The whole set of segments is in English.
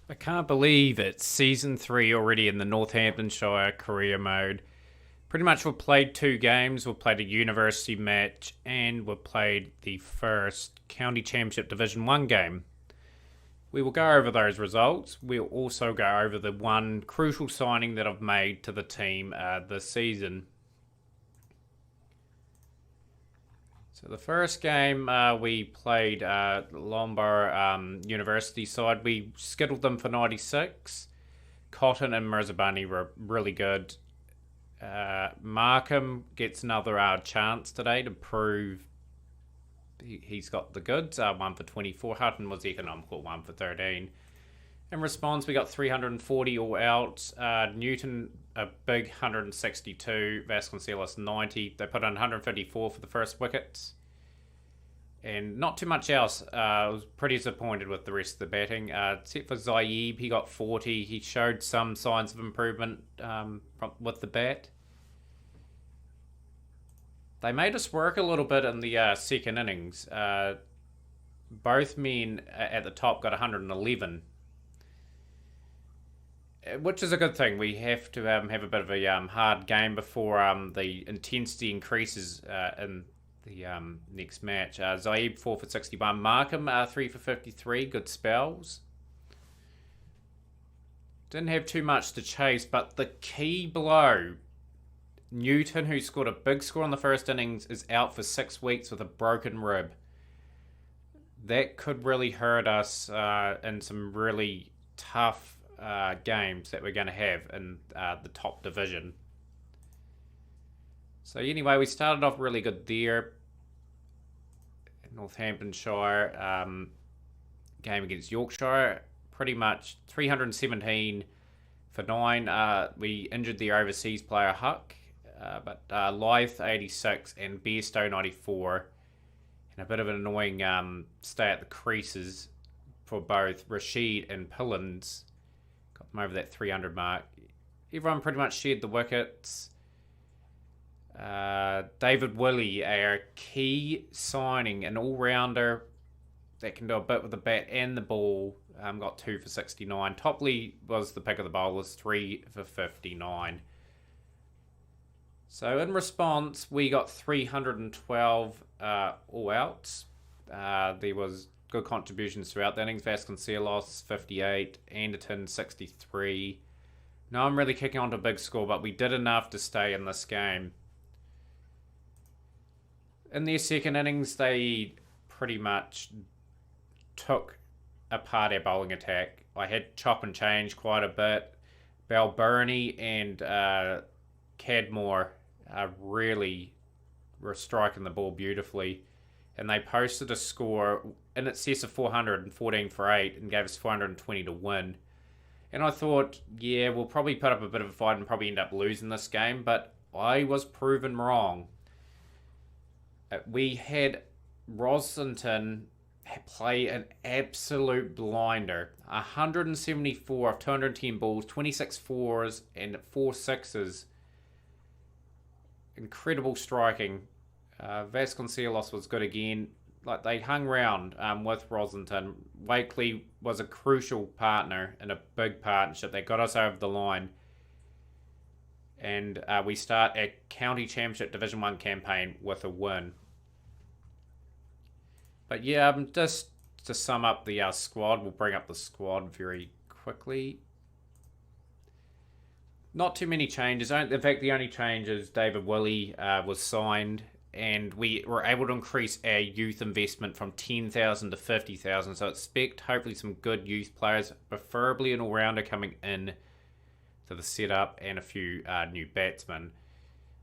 I can't believe it's season 3 already in the Northamptonshire career mode. Pretty much we've played 2 games. We've played a university match and we've played the first county championship division 1 game. We will go over those results. We'll also go over the one crucial signing that I've made to the team this season. So the first game we played Lombard University side. We skittled them for 96. Cotton and Mirzabani were really good. Markham gets another chance today to prove he's got the goods. 1 for 24. Hutton was economical, 1 for 13. In response, we got 340 all out. Newton, a big 162. Vasconcelos, 90. They put in 154 for the first wickets. And not too much else. I was pretty disappointed with the rest of the batting. Except for Zaib, he got 40. He showed some signs of improvement with the bat. They made us work a little bit in the second innings. Both men at the top got 111. Which is a good thing. We have to have a bit of a hard game before the intensity increases in the next match. Zaib 4 for 61. Markham 3 for 53. Good spells. Didn't have too much to chase, but the key blow, Newton, who scored a big score in the first innings, is out for 6 weeks with a broken rib. That could really hurt us in some really tough games that we're going to have in the top division. So anyway, we started off really good there. Northamptonshire game against Yorkshire, pretty much 317 for 9. We injured the overseas player Huck, but Lyth 86 and Bairstow 94, and a bit of an annoying stay at the creases for both Rashid and Pillins. Got them over that 300 mark. Everyone pretty much shared the wickets. David Willey, our key signing, an all-rounder that can do a bit with the bat and the ball, got 2 for 69. Topley was the pick of the bowlers, 3 for 59. So in response, we got 312 all outs. There was good contributions throughout the innings. Vasconcelos 58, Anderton 63. No, I'm really kicking on to a big score, but we did enough to stay in this game. In their second innings, they pretty much took apart our bowling attack. I had chop and change quite a bit. Balburney and Cadmore really were striking the ball beautifully. And they posted a score in excess of 414 for 8 and gave us 420 to win. And I thought, yeah, we'll probably put up a bit of a fight and probably end up losing this game. But I was proven wrong. We had Roslington play an absolute blinder. 174 of 210 balls, 26 fours and 4 sixes. Incredible striking. Vasconcelos was good again. Like, they hung round with Roslington. Wakely was a crucial partner in a big partnership. They got us over the line. And we start a county championship Division 1 campaign with a win. But yeah, just to sum up the squad, we'll bring up the squad very quickly. Not too many changes. In fact, the only change is David Willey was signed, and we were able to increase our youth investment from 10,000 to 50,000. So expect hopefully some good youth players, preferably an all-rounder coming in to the setup, and a few new batsmen.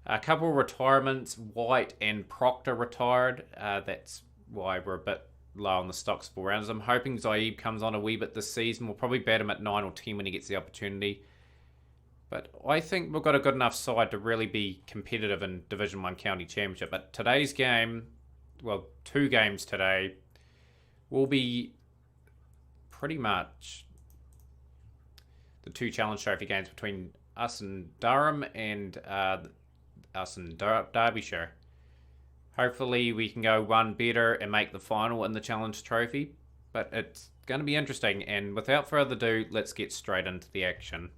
A couple of retirements. White and Proctor retired. That's why we're a bit low on the stocks for rounds. I'm hoping Zaib comes on a wee bit this season. We'll probably bat him at 9 or 10 when he gets the opportunity. But I think we've got a good enough side to really be competitive in Division 1 County Championship. But today's game, well, 2 games today, will be pretty much the 2 Challenge Trophy games between us and Durham and us and Derbyshire. Hopefully we can go one better and make the final in the Challenge Trophy. But it's going to be interesting, and without further ado, let's get straight into the action.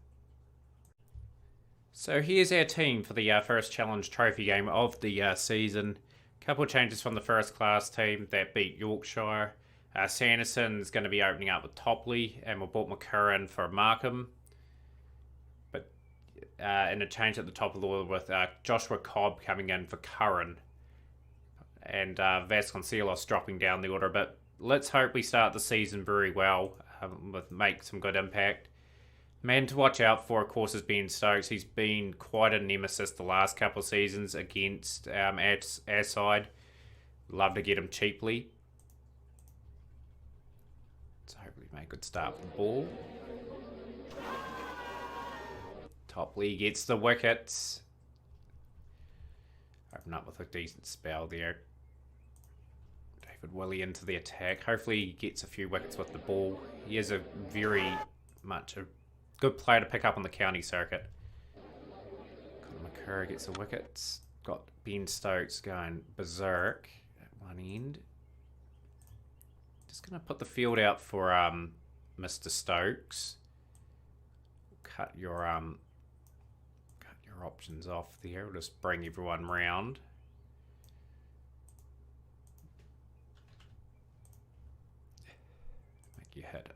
So here's our team for the first Challenge Trophy game of the season. Couple of changes from the first class team that beat Yorkshire. Sanderson's going to be opening up with Topley, and we brought McCurran for Markham. But in a change at the top of the order with Joshua Cobb coming in for Curran. And Vasconcelos dropping down the order a bit. Let's hope we start the season very well, make some good impact. Man to watch out for, of course, is Ben Stokes. He's been quite a nemesis the last couple of seasons against our side. Love to get him cheaply. So hopefully make a good start with the ball. Topley gets the wickets. Open up with a decent spell there. David Willey into the attack. Hopefully he gets a few wickets with the ball. He is a very much a good player to pick up on the county circuit. Conor McCurry gets the wickets. Got Ben Stokes going berserk at one end. Just going to put the field out for Mr. Stokes. Cut your options off there. We'll just bring everyone round. Make you hit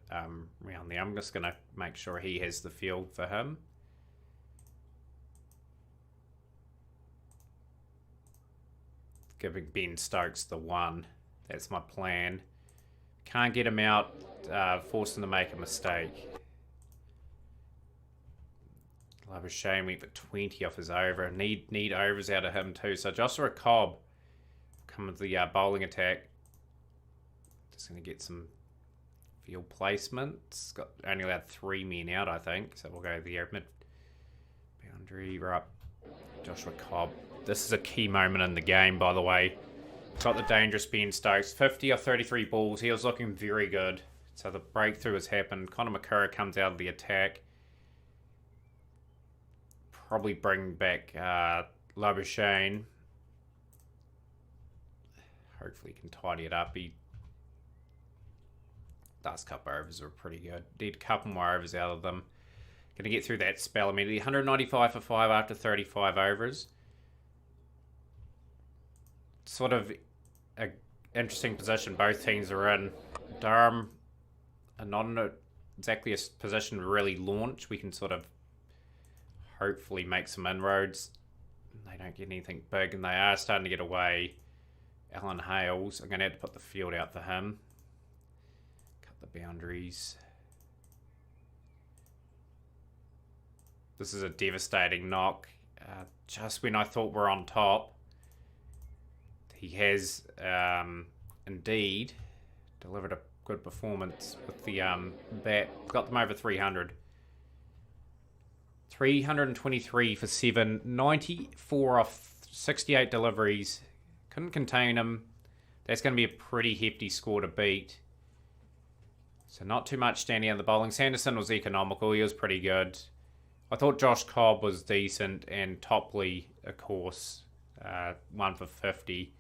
round there. I'm just going to make sure he has the field for him. Giving Ben Stokes the one. That's my plan. Can't get him out, force him to make a mistake. Labuschagne went for 20 off his over. Need overs out of him too. So Joshua Cobb come with the bowling attack. Just going to get some field placements. Got only allowed 3 men out, I think. So we'll go the mid boundary. We're up. Joshua Cobb. This is a key moment in the game, by the way. Got the dangerous Ben Stokes. 50 off 33 balls. He was looking very good. So the breakthrough has happened. Conor McCurry comes out of the attack. Probably bring back Labuschagne. Hopefully he can tidy it up. Last couple overs were pretty good. Need a couple more overs out of them. Going to get through that spell immediately. 195 for 5 after 35 overs. Sort of an interesting position both teams are in. Durham are not in exactly a position to really launch. We can sort of hopefully make some inroads. They don't get anything big, and they are starting to get away. Alan Hales, I'm going to have to put the field out for him. Cut the boundaries. This is a devastating knock. Just when I thought we're on top, he has indeed delivered a good performance with the bat. Got them over 300. 323 for 7, 94 off 68 deliveries. Couldn't contain him. That's going to be a pretty hefty score to beat. So not too much standing on the bowling. Sanderson was economical. He was pretty good. I thought Josh Cobb was decent, and Topley, of course, 1 for 50.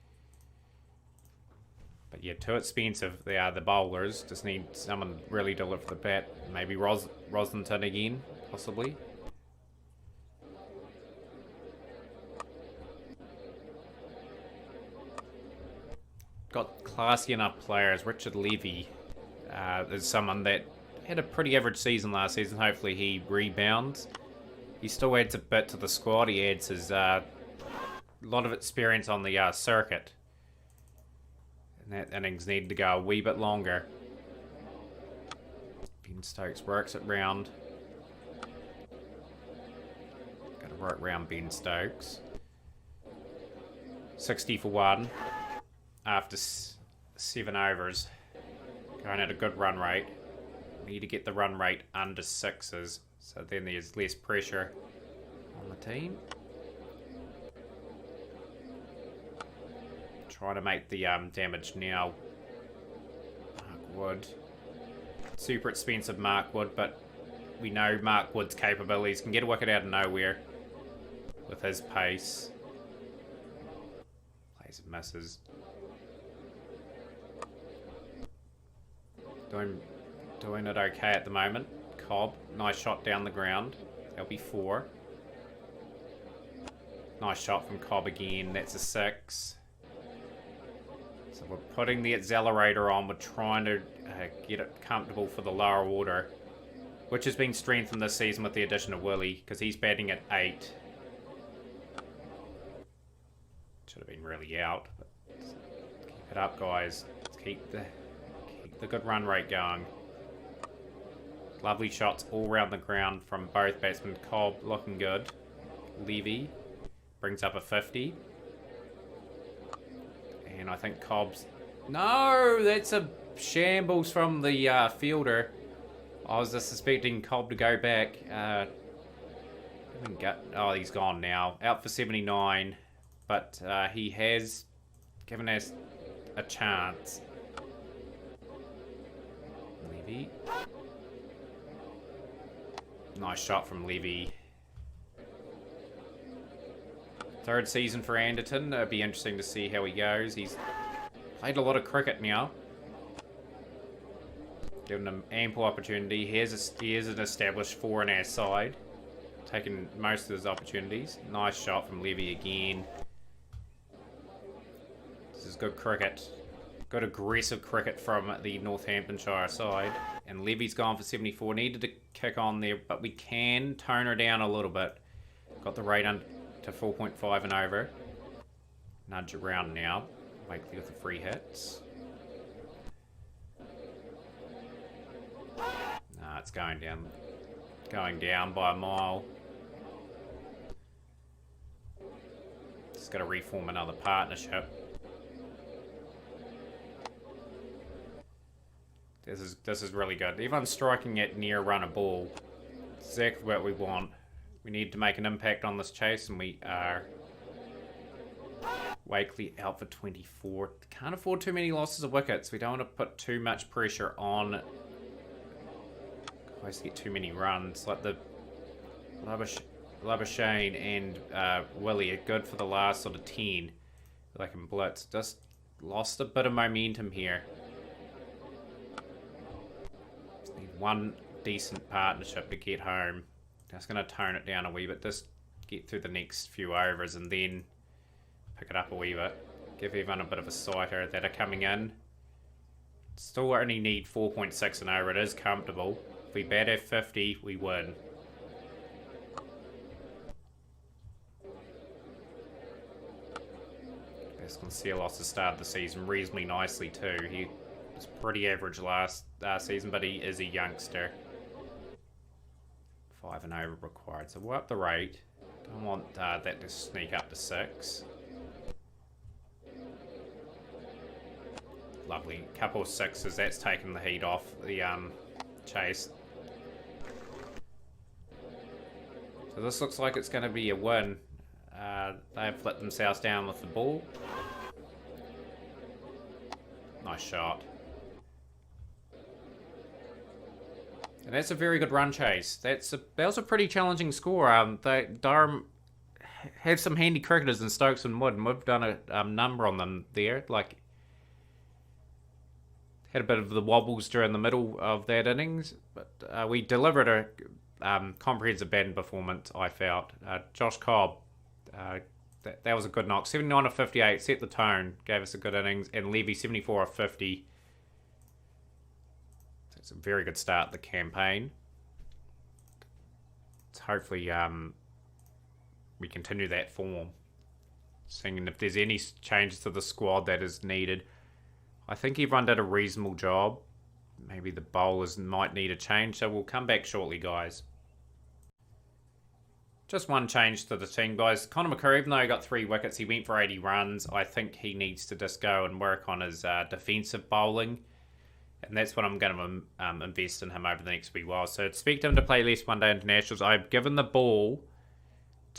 But yeah, too expensive. They are the bowlers. Just need someone to really deliver the bat. Maybe Roslington again, possibly. Got classy enough players. Richard Levy is someone that had a pretty average season last season. Hopefully he rebounds. He still adds a bit to the squad. He adds his lot of experience on the circuit. And that innings needed to go a wee bit longer. Ben Stokes works it round. Got to work round Ben Stokes. 60 for 1. After 7 overs, going at a good run rate. We need to get the run rate under 6s, so then there's less pressure on the team. Trying to make the damage now. Mark Wood. Super expensive Mark Wood, but we know Mark Wood's capabilities. Can get a wicket out of nowhere with his pace. Plays and misses. Doing it okay at the moment. Cobb, nice shot down the ground. That'll be 4. Nice shot from Cobb again. That's a 6. So we're putting the accelerator on. We're trying to get it comfortable for the lower order, which has been strengthened this season with the addition of Willie, because he's batting at 8. Should have been really out. But keep it up, guys. Let's keep the good run rate going. Lovely shots all around the ground from both batsmen. Cobb looking good. Levy brings up a 50. And I think Cobb's... No! That's a shambles from the fielder. I was just suspecting Cobb to go back. Oh, he's gone now. Out for 79. But he has given us a chance. Levy. Nice shot from Levy. Third season for Anderton. It'll be interesting to see how he goes. He's played a lot of cricket now. Given him ample opportunity. He is an established 4 in our side. Taking most of his opportunities. Nice shot from Levy again. This is good cricket. Good aggressive cricket from the Northamptonshire side. And Levy's gone for 74. Needed to kick on there, but we can tone her down a little bit. Got the rate under to 4.5 and over. Nudge around now. Wakely with the free hits. Nah, it's going down. Going down by a mile. Just got to reform another partnership. This is really good. Everyone's striking at near run a ball. Exactly what we want. We need to make an impact on this chase, and we are. Wakely out for 24. Can't afford too many losses of wickets. We don't want to put too much pressure on. Guys get too many runs. Like the Labuschagne and Willie are good for the last sort of 10. They can blitz. Just lost a bit of momentum here. Just need one decent partnership to get home. Just going to tone it down a wee bit. Just get through the next few overs and then pick it up a wee bit. Give everyone a bit of a sighter that are coming in. Still only need 4.6 and over. It is comfortable. If we bat at 50, we win. Vasconcelos has started the season reasonably nicely too. He was pretty average last season, but he is a youngster. 5 and over required. So we'll up the rate. Don't want that to sneak up to 6. Lovely. Couple of 6s. That's taken the heat off the chase. So this looks like it's going to be a win. They've let themselves down with the ball. Nice shot. And that's a very good run chase. That was a pretty challenging score. Durham have some handy cricketers in Stokes and Wood, and we've done a number on them there. Like, had a bit of the wobbles during the middle of that innings, but we delivered a comprehensive batting performance, I felt. Josh Cobb, that was a good knock. 79 of 58, set the tone, gave us a good innings, and Levy 74 of 50. It's a very good start to the campaign. Let's hopefully we continue that form. Seeing if there's any changes to the squad that is needed. I think everyone did a reasonable job. Maybe the bowlers might need a change, so we'll come back shortly, guys. Just one change to the team, guys. Connor McCurry, even though he got 3 wickets, he went for 80 runs. I think he needs to just go and work on his defensive bowling. And that's what I'm going to invest in him over the next wee while. So expect him to play less one-day internationals. I've given the ball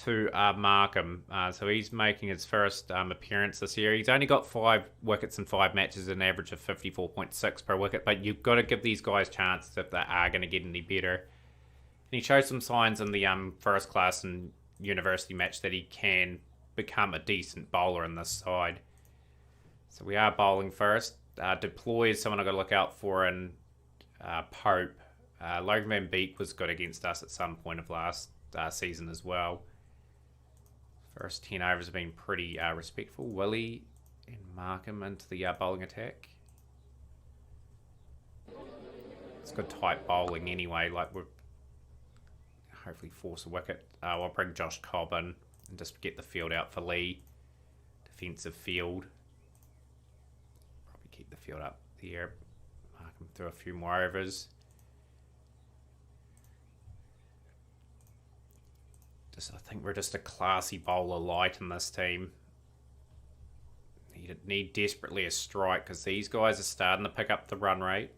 to Markham. So he's making his first appearance this year. He's only got 5 wickets in 5 matches, an average of 54.6 per wicket. But you've got to give these guys chances if they are going to get any better. And he showed some signs in the first class and university match that he can become a decent bowler in this side. So we are bowling first. Deploy is someone I've got to look out for in Pope. Logan Van Beek was good against us at some point of last season as well. First 10 overs have been pretty respectful. Willie and Markham into the bowling attack. It's good tight bowling anyway. Like, we'll hopefully force a wicket. I'll bring Josh Cobb in and just get the field out for Lee. Defensive field. Probably keep the field up there. Markham through a few more overs. I think we're just a classy bowler light in this team. Need desperately a strike because these guys are starting to pick up the run rate.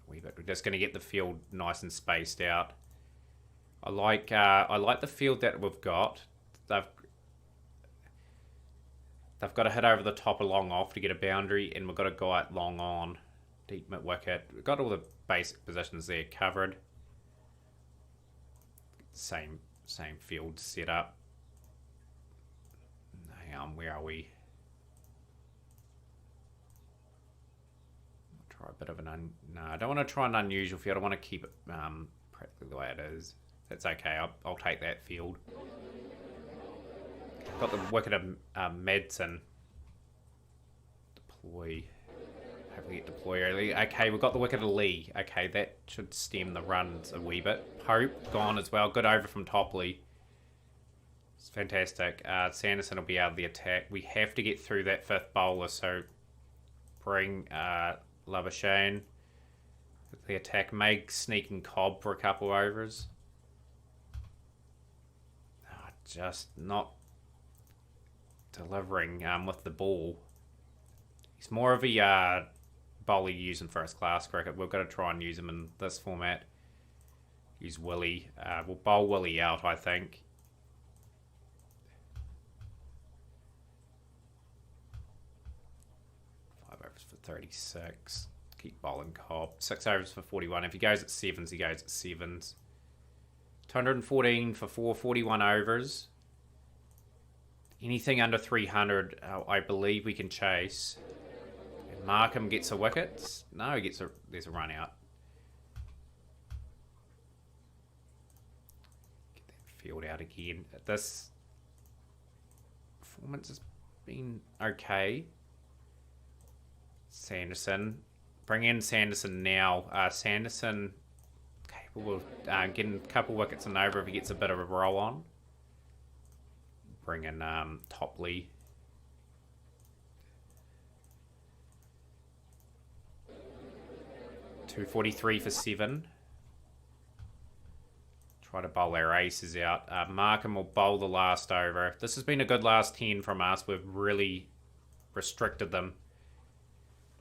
We're just going to get the field nice and spaced out. I like the field that we've got. They've got to hit over the top a long off to get a boundary, and we've got a guy at long on, deep mid wicket. We've got all the basic positions there covered. Same field set up. Hang on, where are we? I'll try a bit of an no, I don't want to try an unusual field. I want to keep it practically the way it is. That's okay. I'll take that field. Got the wicket of Madsen. Deploy. Hopefully get deploy early. Okay, we've got the wicket of Lee. Okay, that should stem the runs a wee bit. Pope gone as well. Good over from Topley. It's fantastic. Sanderson will be out of the attack. We have to get through that fifth bowler, so bring Labuschagne with the attack. Make sneaking Cobb for a couple overs. Just not delivering with the ball. He's more of a bowler you use in first class cricket. We've got to try and use him in this format. Use Willie. We'll bowl Willie out, I think. Five overs for 36. Keep bowling Cobb. 6 overs for 41. If he goes at sevens, he goes at sevens. 214 for 441 overs. Anything under 300, I believe we can chase. And Markham gets a wicket. No, he gets there's a run out. Get that field out again. This performance has been okay. Sanderson. Bring in Sanderson now. Sanderson capable of getting a couple wickets and over if he gets a bit of a roll on. Bring in Topley. .243 for 7. Try to bowl our aces out. Markham will bowl the last over. This has been a good last 10 from us. We've really restricted them.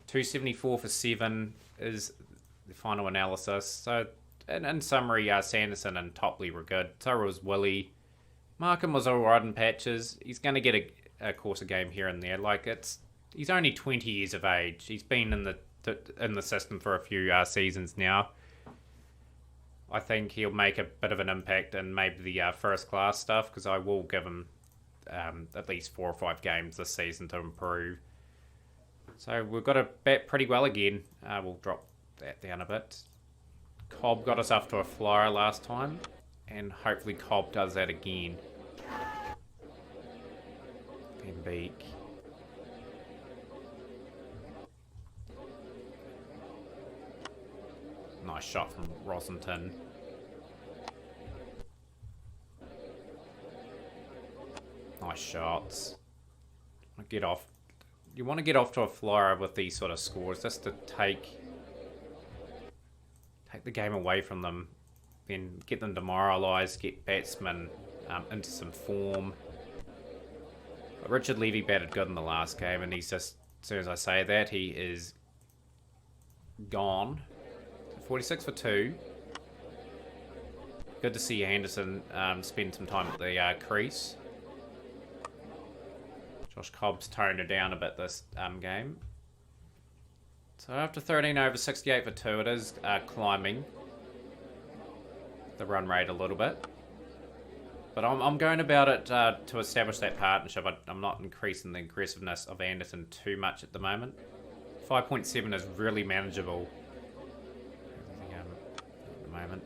274 for 7 is the final analysis. So, in summary, Sanderson and Topley were good. So was Willie. Markham was alright in patches. He's going to get a course of game here and there. He's only 20 years of age. He's been in the system for a few seasons now. I think he'll make a bit of an impact in maybe the first class stuff, because I will give him at least 4 or 5 games this season to improve. So we've got to bat pretty well again. We'll drop that down a bit. Cobb got us off to a flyer last time, and hopefully Cobb does that again. Van Beek. Nice shot from Rossington. Nice shots. You want to get off to a flyer with these sort of scores, just to take the game away from them, then get them demoralised, get batsmen into some form. But Richard Levy batted good in the last game, and he's just, as soon as I say that, he is gone. 46 for 2. Good to see Anderson spend some time at the crease. Josh Cobb's toned it down a bit this game. So after 13 over 68 for 2, it is climbing the run rate a little bit. But I'm going about it to establish that partnership. I'm not increasing the aggressiveness of Anderson too much at the moment. 5.7 is really manageable. moment.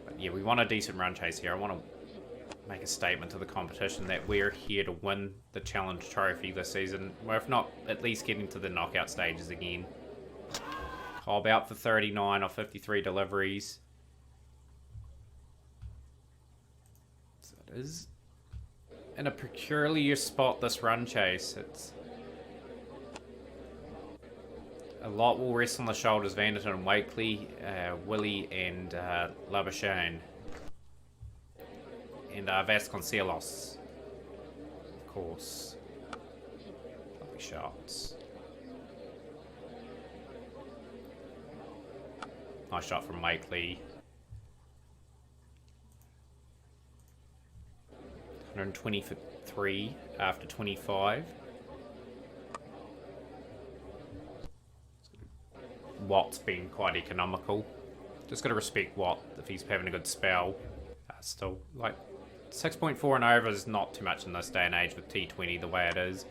But yeah, we want a decent run chase here. I want to make a statement to the competition that we're here to win the Challenge Trophy this season. Or if not, at least getting to the knockout stages again. Cobb out for 39 off 53 deliveries. So it is in a peculiar spot, this run chase. It's a lot will rest on the shoulders of Anderton and Wakely, Willie and Labuschagne. And Vasconcelos, of course. Lovely shots. Nice shot from Wakely. 120 for 3 after 25. Watt's been quite economical. Just got to respect Watt if he's having a good spell. Still, like, 6.4 and over is not too much in this day and age with T20 the way it is.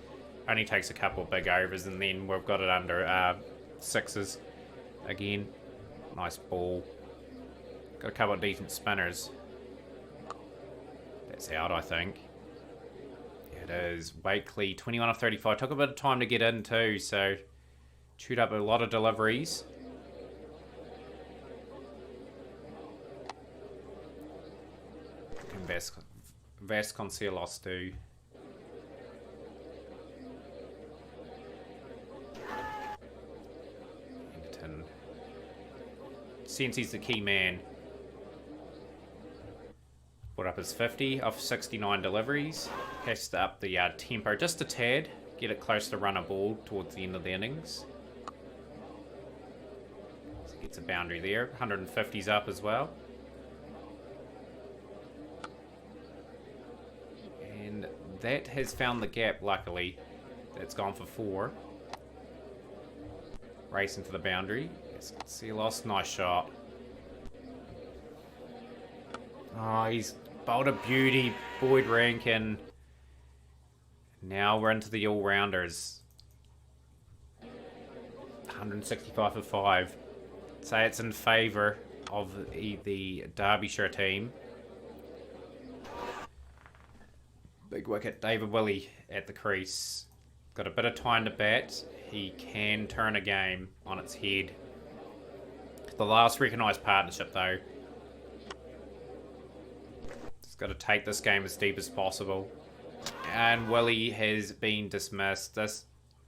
Only takes a couple of big overs and then we've got it under sixes again. Nice ball. Got a couple of decent spinners. That's out, I think. It is. Wakely, 21 of 35. Took a bit of time to get in too, so chewed up a lot of deliveries. Vasconcelos do. Anderton. Since he's the key man. Put up his 50 off 69 deliveries. Has to up the tempo just a tad. Get it close to run a ball towards the end of the innings. So gets a boundary there. 150's up as well. And that has found the gap, luckily. That's gone for 4. Racing for the boundary. Celos, nice shot. Oh, he's bowled a beauty. Boyd Rankin. Now we're into the all-rounders. 165 for 5. Say it's in favour of the Derbyshire team. Big wicket, David Willey at the crease. Got a bit of time to bat. He can turn a game on its head. The last recognised partnership, though. Just got to take this game as deep as possible. And Willie has been dismissed. This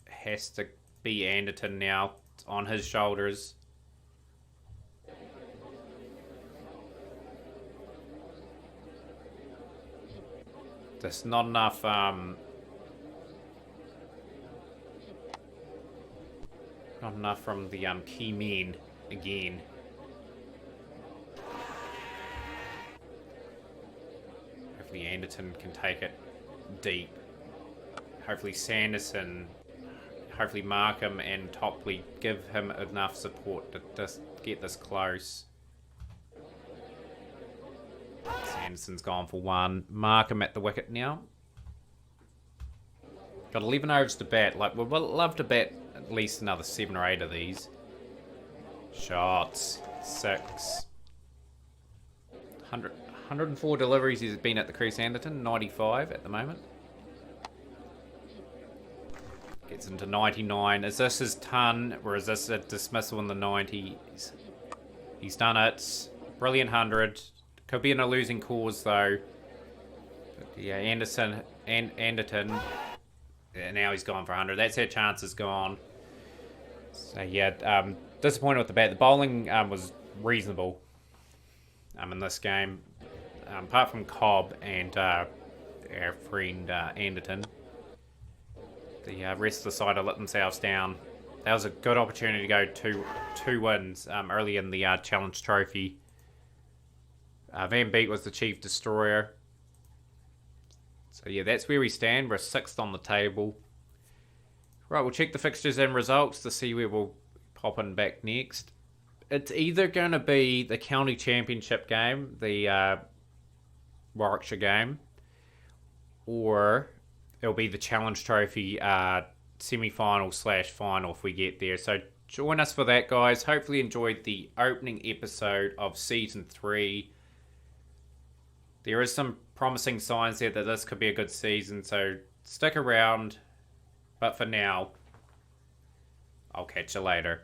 has to be Anderton now. It's on his shoulders. There's not enough from the key men again. Hopefully Anderton can take it deep. Hopefully Sanderson, hopefully Markham and Topley give him enough support to just get this close. Sanderson's gone for 1. Markham at the wicket now. Got 11 overs to bat. Like, we'd love to bat at least another 7 or 8 of these. Shots. 6. 104 deliveries he's been at the crease, Anderton. 95 at the moment. Gets into 99. Is this his ton, or is this a dismissal in the 90s? He's done it. Brilliant 100. Could be in a losing cause, though. But yeah, Anderton. Yeah, now he's gone for 100. That's our chances gone. So yeah, disappointed with the bat. The bowling was reasonable in this game. Apart from Cobb and our friend Anderton. The rest of the side have let themselves down. That was a good opportunity to go two wins early in the Challenge Trophy. Van Beek was the chief destroyer. So yeah, that's where we stand. We're 6th on the table. Right, we'll check the fixtures and results to see where we'll pop in back next. It's either going to be the County Championship game, the Warwickshire game, or it'll be the Challenge Trophy semi-final / final if we get there. So join us for that, guys. Hopefully enjoyed the opening episode of Season 3. There is some promising signs there that this could be a good season, so stick around. But for now, I'll catch you later.